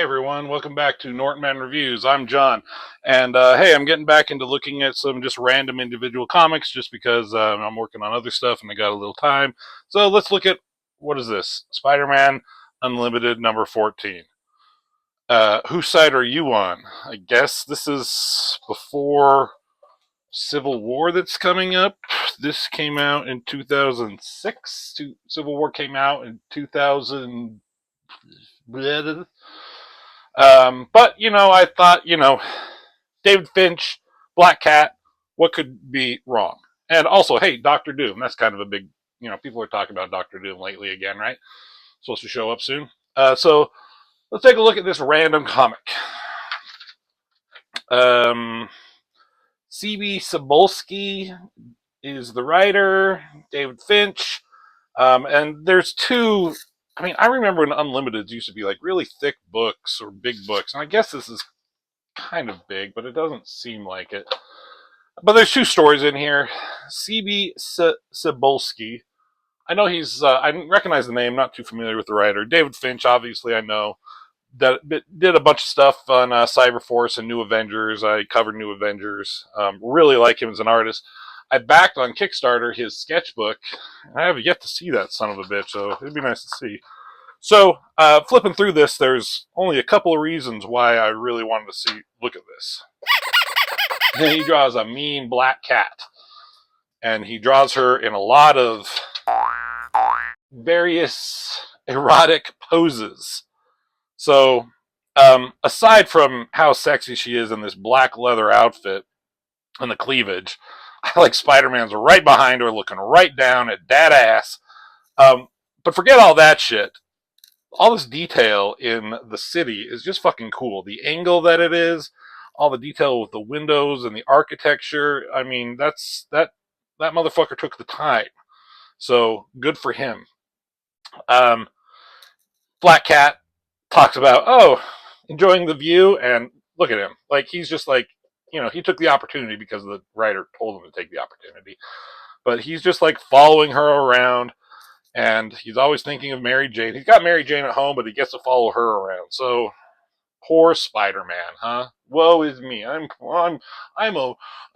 everyone, welcome back to Nortonman Reviews. I'm John, and hey, I'm getting back into looking at some just random individual comics just because I'm working on other stuff and I got a little time. So let's look at, what is this? Spider-Man Unlimited number 14. Whose side are you on? I guess this is before Civil War that's coming up. This came out in 2006. Civil War came out in 2000. But I thought, David Finch, Black Cat, what could be wrong? And also, hey, Doctor Doom. That's kind of a big, people are talking about Doctor Doom lately again, right? Supposed to show up soon. So let's take a look at this random comic. C.B. Cebulski is the writer. David Finch. And there's two. I remember when Unlimited used to be like really thick books or big books, and I guess this is kind of big, but it doesn't seem like it. But there's two stories in here. C.B. Cebulski. I know I recognize the name, not too familiar with the writer. David Finch, obviously, I know. That did a bunch of stuff on Cyberforce and New Avengers. I covered New Avengers. Really like him as an artist. I backed on Kickstarter his sketchbook. I have yet to see that son of a bitch, so it'd be nice to see. So, flipping through this, there's only a couple of reasons why I really wanted to look at this. And he draws a mean black cat. And he draws her in a lot of various erotic poses. So, aside from how sexy she is in this black leather outfit and the cleavage, I like Spider-Man's right behind her, looking right down at that ass. But forget all that shit. All this detail in the city is just fucking cool. The angle that it is, all the detail with the windows and the architecture. That motherfucker took the time. So good for him. Black Cat talks about, enjoying the view, and look at him. Like, he's just like, he took the opportunity because the writer told him to take the opportunity. But he's just like following her around, and he's always thinking of Mary Jane. He's got Mary Jane at home, but he gets to follow her around. So, poor Spider-Man, huh? Woe is me. I'm a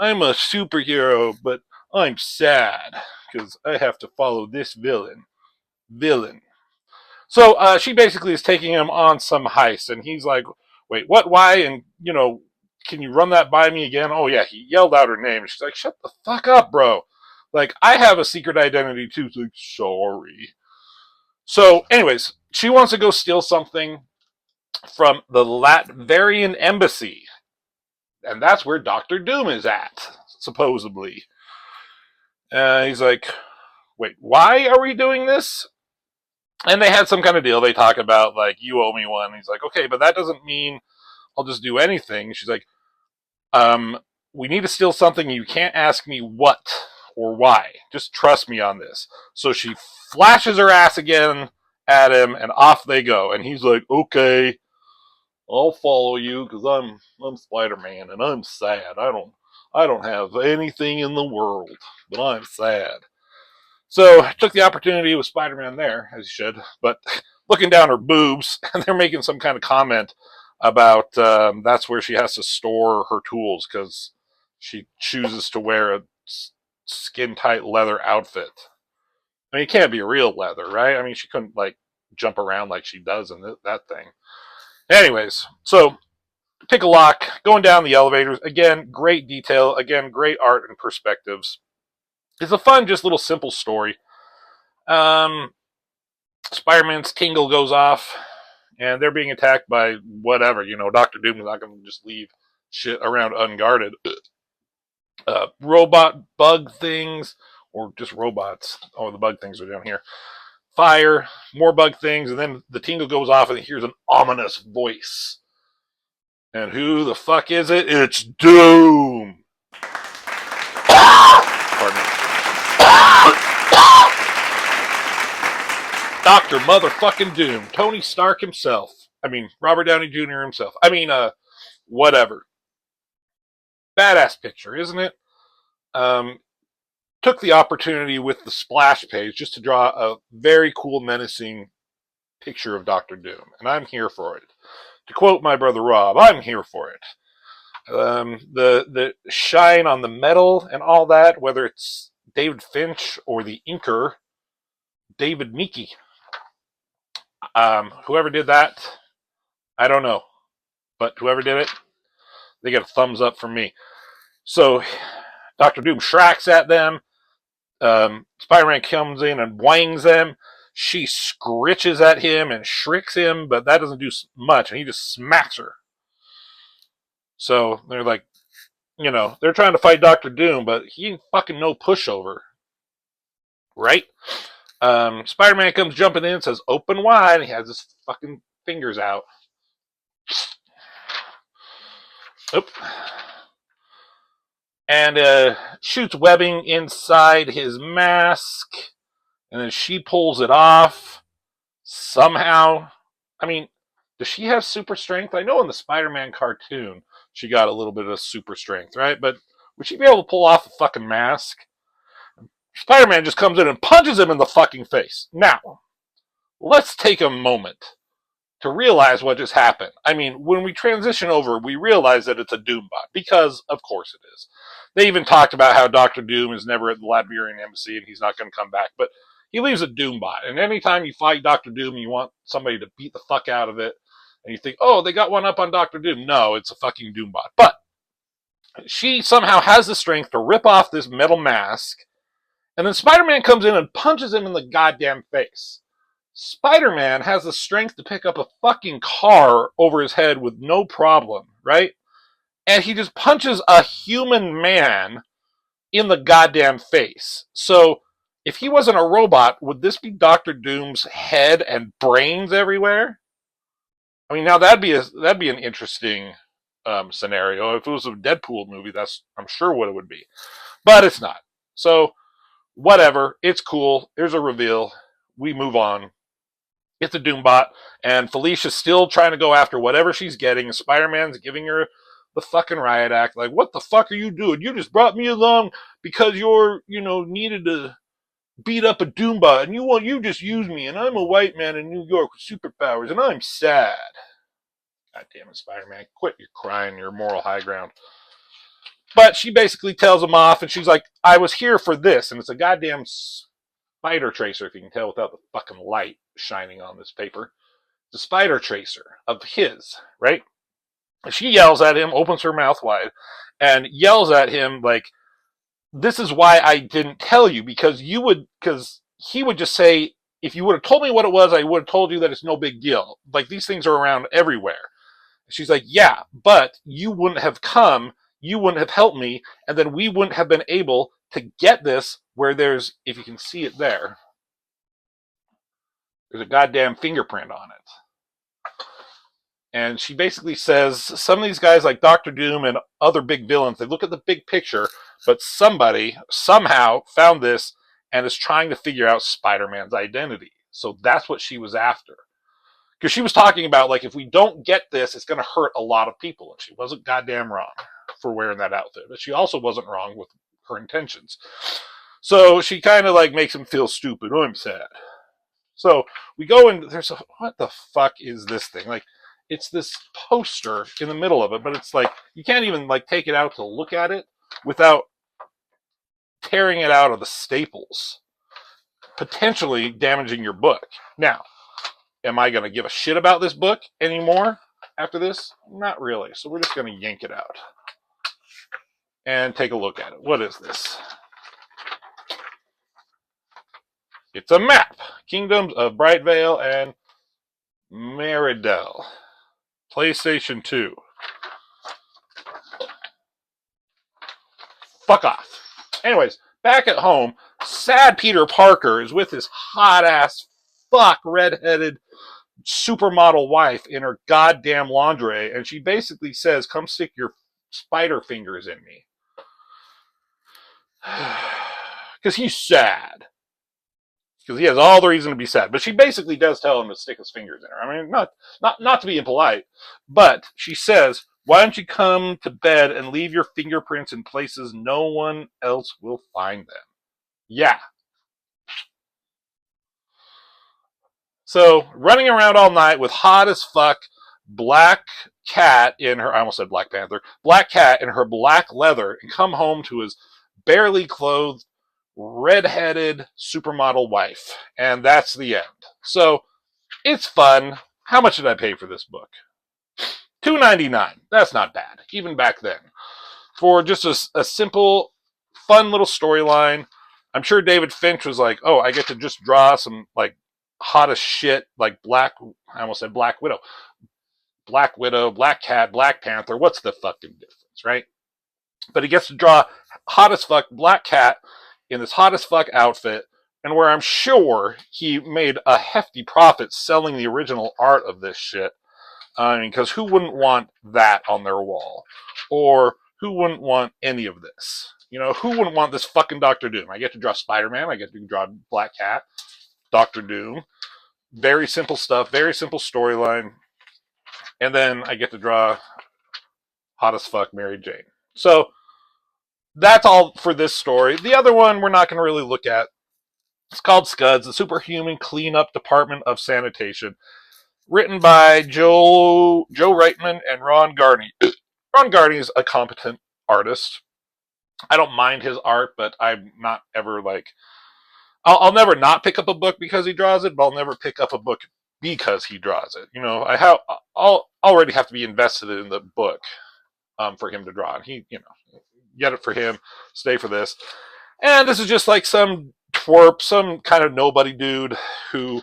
superhero, but I'm sad because I have to follow this villain. So she basically is taking him on some heist, and he's like, wait, what, why? And, can you run that by me again? Oh, yeah, he yelled out her name. She's like, shut the fuck up, bro. Like, I have a secret identity, too. It's like, sorry. So, anyways, she wants to go steal something from the Latvian embassy. And that's where Dr. Doom is at, supposedly. He's like, wait, why are we doing this? And they had some kind of deal. They talk about, like, you owe me one. He's like, okay, but that doesn't mean I'll just do anything. She's like, we need to steal something. You can't ask me what or why. Just trust me on this. So she flashes her ass again at him, and off they go. And he's like, okay, I'll follow you because I'm Spider-Man and I'm sad. I don't have anything in the world, but I'm sad. So I took the opportunity with Spider-Man there, as you should, but looking down her boobs, and they're making some kind of comment about that's where she has to store her tools because she chooses to wear a skin-tight leather outfit. It can't be real leather, right? She couldn't, like, jump around like she does in that thing. Anyways, so pick a lock, going down the elevators. Again, great detail. Again, great art and perspectives. It's a fun, just little simple story. Spider-Man's tingle goes off, and they're being attacked by whatever. Dr. Doom is not going to just leave shit around unguarded. Robot bug things, or just robots. Oh, the bug things are down here. Fire, more bug things, and then the tingle goes off, and he hears an ominous voice. And who the fuck is it? It's Doom! Pardon me. Dr. Motherfucking Doom. Tony Stark himself. Robert Downey Jr. himself. Whatever. Badass picture, isn't it? Took the opportunity with the splash page just to draw a very cool, menacing picture of Dr. Doom. And I'm here for it. To quote my brother Rob, I'm here for it. The shine on the metal and all that, whether it's David Finch or the inker David Meeke. Whoever did that, I don't know, but whoever did it, they get a thumbs up from me. So Doctor Doom shracks at them. Spider-Man comes in and wangs them. She scritches at him and shricks him, but that doesn't do much, and he just smacks her. So they're like, they're trying to fight Doctor Doom, but he ain't fucking no pushover. Right? Spider-Man comes jumping in and says, open wide. He has his fucking fingers out. Oop. And shoots webbing inside his mask. And then she pulls it off. Somehow. I mean, does she have super strength? I know in the Spider-Man cartoon, she got a little bit of super strength, right? But would she be able to pull off a fucking mask? Spider-Man just comes in and punches him in the fucking face. Now, let's take a moment to realize what just happened. I mean, when we transition over, we realize that it's a Doombot, because of course it is. They even talked about how Dr. Doom is never at the Latvian embassy and he's not going to come back, but he leaves a Doombot. And anytime you fight Dr. Doom and you want somebody to beat the fuck out of it, and you think, oh, they got one up on Dr. Doom. No, it's a fucking Doombot. But she somehow has the strength to rip off this metal mask, and then Spider-Man comes in and punches him in the goddamn face. Spider-Man has the strength to pick up a fucking car over his head with no problem, right? And he just punches a human man in the goddamn face. So, if he wasn't a robot, would this be Doctor Doom's head and brains everywhere? I mean, now that'd be an interesting scenario. If it was a Deadpool movie, that's, I'm sure, what it would be. But it's not. So, whatever. It's cool. There's a reveal. We move on. It's a Doombot, and Felicia's still trying to go after whatever she's getting. Spider-Man's giving her the fucking riot act. Like, what the fuck are you doing? You just brought me along because you're, needed to beat up a Doombot, and you just use me, and I'm a white man in New York with superpowers, and I'm sad. God damn it, Spider-Man. Quit your crying, your moral high ground. But she basically tells him off, and she's like, I was here for this, and it's a goddamn spider tracer, if you can tell without the fucking light shining on this paper. It's a spider tracer of his, right? She yells at him, opens her mouth wide, and yells at him like, this is why I didn't tell you, because he would just say, if you would have told me what it was, I would have told you that it's no big deal. Like, these things are around everywhere. She's like, yeah, but you wouldn't have come, you wouldn't have helped me, and then we wouldn't have been able to get this where there's, if you can see it there's a goddamn fingerprint on it. And she basically says, some of these guys like Dr. Doom and other big villains, they look at the big picture, but somebody somehow found this and is trying to figure out Spider-Man's identity. So that's what she was after. Because she was talking about, like, if we don't get this, it's going to hurt a lot of people. And she wasn't goddamn wrong for wearing that outfit. But she also wasn't wrong with her intentions. So she kind of, like, makes him feel stupid. Oh, I'm sad. So we go and there's what the fuck is this thing? Like, it's this poster in the middle of it, but it's like, you can't even, like, take it out to look at it without tearing it out of the staples, potentially damaging your book. Now, am I going to give a shit about this book anymore after this? Not really. So we're just going to yank it out and take a look at it. What is this? It's a map. Kingdoms of Brightvale and Meridell. PlayStation 2. Fuck off. Anyways, back at home, sad Peter Parker is with his hot-ass fuck redheaded supermodel wife in her goddamn lingerie, and she basically says, come stick your spider fingers in me. Because he's sad. Because he has all the reason to be sad. But she basically does tell him to stick his fingers in her. I mean, not to be impolite, but she says, why don't you come to bed and leave your fingerprints in places no one else will find them? Yeah. So, running around all night with hot as fuck Black Cat in her, I almost said Black Panther, Black Cat in her black leather and come home to his barely clothed, red-headed supermodel wife. And that's the end. So, it's fun. How much did I pay for this book? $2.99. That's not bad, even back then. For just a simple, fun little storyline. I'm sure David Finch was like, oh, I get to just draw some, like, hot as shit, like I almost said Black Widow. Black Widow, Black Cat, Black Panther. What's the fucking difference, right? But he gets to draw hot as fuck Black Cat in this hot as fuck outfit, and where I'm sure he made a hefty profit selling the original art of this shit. I mean, because who wouldn't want that on their wall? Or who wouldn't want any of this? You know, who wouldn't want this fucking Doctor Doom? I get to draw Spider-Man. I get to draw Black Cat, Doctor Doom. Very simple stuff. Very simple storyline. And then I get to draw hot as fuck Mary Jane. So that's all for this story. The other one we're not going to really look at. It's called Scuds, the Superhuman Cleanup Department of Sanitation. Written by Joe Reitman and Ron Garney. Ron Garney is a competent artist. I don't mind his art, but I'm not ever like... I'll never not pick up a book because he draws it, but I'll never pick up a book because he draws it. You know, I'll already have to be invested in the book for him to draw. And he, you know, get it for him, stay for this. And this is just like some twerp, some kind of nobody dude who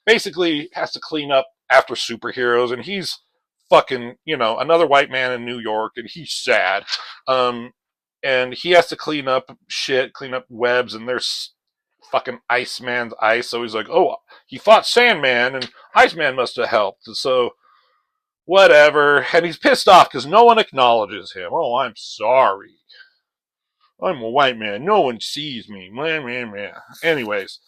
basically has to clean up after superheroes, and he's fucking, you know, another white man in New York, and he's sad. And he has to clean up shit, clean up webs, and there's fucking Iceman's ice. So he's like, oh, he fought Sandman, and Iceman must have helped. So, whatever. And he's pissed off because no one acknowledges him. Oh, I'm sorry. I'm a white man. No one sees me. Anyways,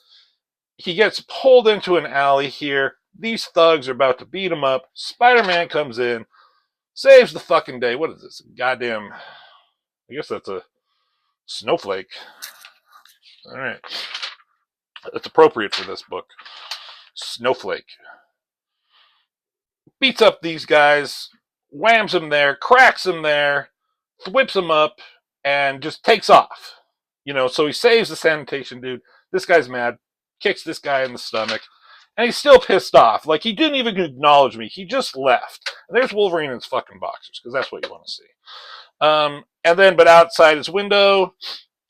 he gets pulled into an alley here. These thugs are about to beat him up. Spider-Man comes in, saves the fucking day. What is this? Goddamn. I guess that's a snowflake. All right. That's appropriate for this book. Snowflake. Beats up these guys, whams them there, cracks them there, whips them up, and just takes off. You know, so he saves the sanitation dude. This guy's mad, kicks this guy in the stomach, and he's still pissed off. Like, he didn't even acknowledge me. He just left. And there's Wolverine in his fucking boxers, because that's what you want to see. And then, but outside his window,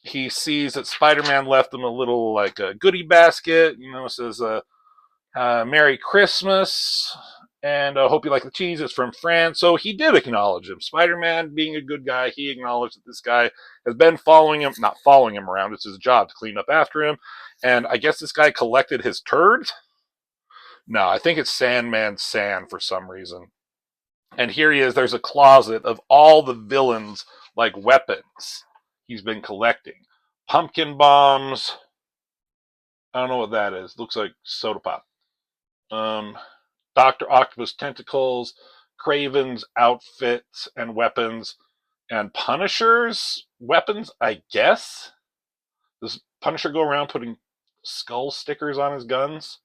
he sees that Spider-Man left him a little, like, a goodie basket. You know, it says, Merry Christmas, and I hope you like the cheese. It's from France. So he did acknowledge him. Spider-Man, being a good guy, he acknowledged that this guy has been following him, not following him around. It's his job to clean up after him. And I guess this guy collected his turd. No, I think it's Sandman's sand for some reason. And here he is. There's a closet of all the villains, like, weapons he's been collecting. Pumpkin bombs. I don't know what that is. Looks like soda pop. Dr. Octopus tentacles, Kraven's outfits and weapons, and Punisher's weapons, I guess? Does Punisher go around putting skull stickers on his guns?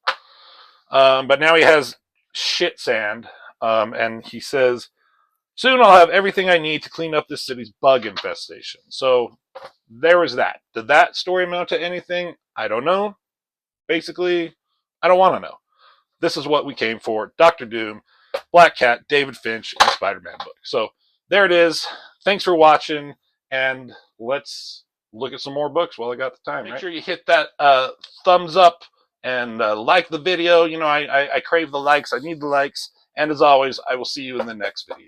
But now he has shit sand, and he says, soon I'll have everything I need to clean up this city's bug infestation. So there was that. Did that story amount to anything? I don't know. Basically, I don't want to know. This is what we came for. Dr. Doom, Black Cat, David Finch, and Spider-Man book. So there it is. Thanks for watching, and let's look at some more books while I got the time. Make sure you hit that thumbs up and like the video. You know, I crave the likes. I need the likes. And as always, I will see you in the next video.